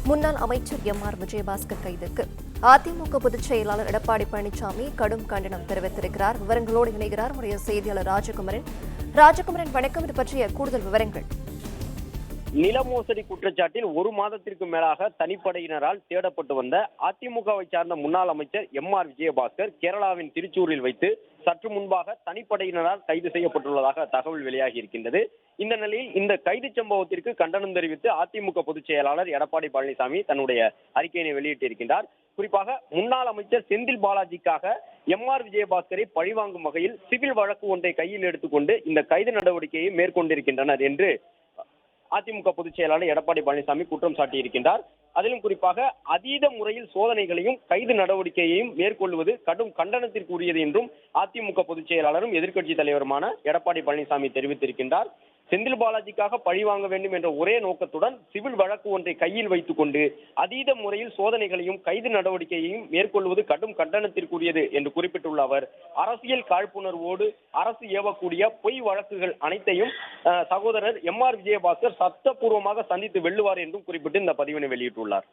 முன்னாள் அமைச்சர் எம்.ஆர். விஜயபாஸ்கர் கைதுக்கு அதிமுக பொதுச் செயலாளர் எடப்பாடி பழனிசாமி கடும் கண்டனம் தெரிவித்திருக்கிறார். விவரங்களோடு இணைகிறார் நம்முடைய செய்தியாளர் ராஜகுமரன். வணக்கம். இது பற்றிய கூடுதல் விவரங்கள். நில மோசடி குற்றச்சாட்டில் ஒரு மாதத்திற்கு மேலாக தனிப்படையினரால் தேடப்பட்டு வந்த அதிமுகவை சார்ந்த முன்னாள் அமைச்சர் எம்.ஆர். விஜயபாஸ்கர் கேரளாவின் திருச்சூரில் வைத்து சற்று முன்பாக தனிப்படையினரால் கைது செய்யப்பட்டுள்ளதாக தகவல் வெளியாகி இருக்கின்றது. இந்த நிலையில் இந்த கைது சம்பவத்திற்கு கண்டனம் தெரிவித்து அதிமுக பொதுச் செயலாளர் எடப்பாடி பழனிசாமி தன்னுடைய அறிக்கையினை வெளியிட்டிருக்கின்றார். குறிப்பாக முன்னாள் அமைச்சர் செந்தில் பாலாஜிக்காக எம்.ஆர். விஜயபாஸ்கரை பழிவாங்கும் வகையில் சிவில் வழக்கு ஒன்றை கையில் எடுத்துக்கொண்டு இந்த கைது நடவடிக்கையை மேற்கொண்டிருக்கின்றனர் என்று அதிமுக பொதுச் செயலாளர் எடப்பாடி பழனிசாமி குற்றம் சாட்டியிருக்கின்றார். அதிலும் குறிப்பாக அதீத முறையில் சோதனைகளையும் கைது நடவடிக்கையையும் மேற்கொள்வது கடும் கண்டனத்திற்குரியது என்றும் அதிமுக பொதுச் செயலாளரும் எதிர்க்கட்சி தலைவருமான எடப்பாடி பழனிசாமி தெரிவித்திருக்கின்றார். செந்தில் பாலாஜிக்காக பழிவாங்க வேண்டும் என்ற ஒரே நோக்கத்துடன் சிவில் வழக்கு ஒன்றை கையில் வைத்துக் கொண்டு அதீத முறையில் சோதனைகளையும் கைது நடவடிக்கையையும் மேற்கொள்வது கடும் கண்டனத்திற்குரியது என்று குறிப்பிட்டுள்ள அவர், அரசியல் காழ்ப்புணர்வோடு அரசு ஏவக்கூடிய பொய் வழக்குகள் அனைத்தையும் சகோதரர் எம்.ஆர். விஜயபாஸ்கர் சட்டப்பூர்வமாக சந்தித்து வெல்லுவார் என்றும் குறிப்பிட்டு இந்த பதிவினை வெளியிட்டுள்ளார்.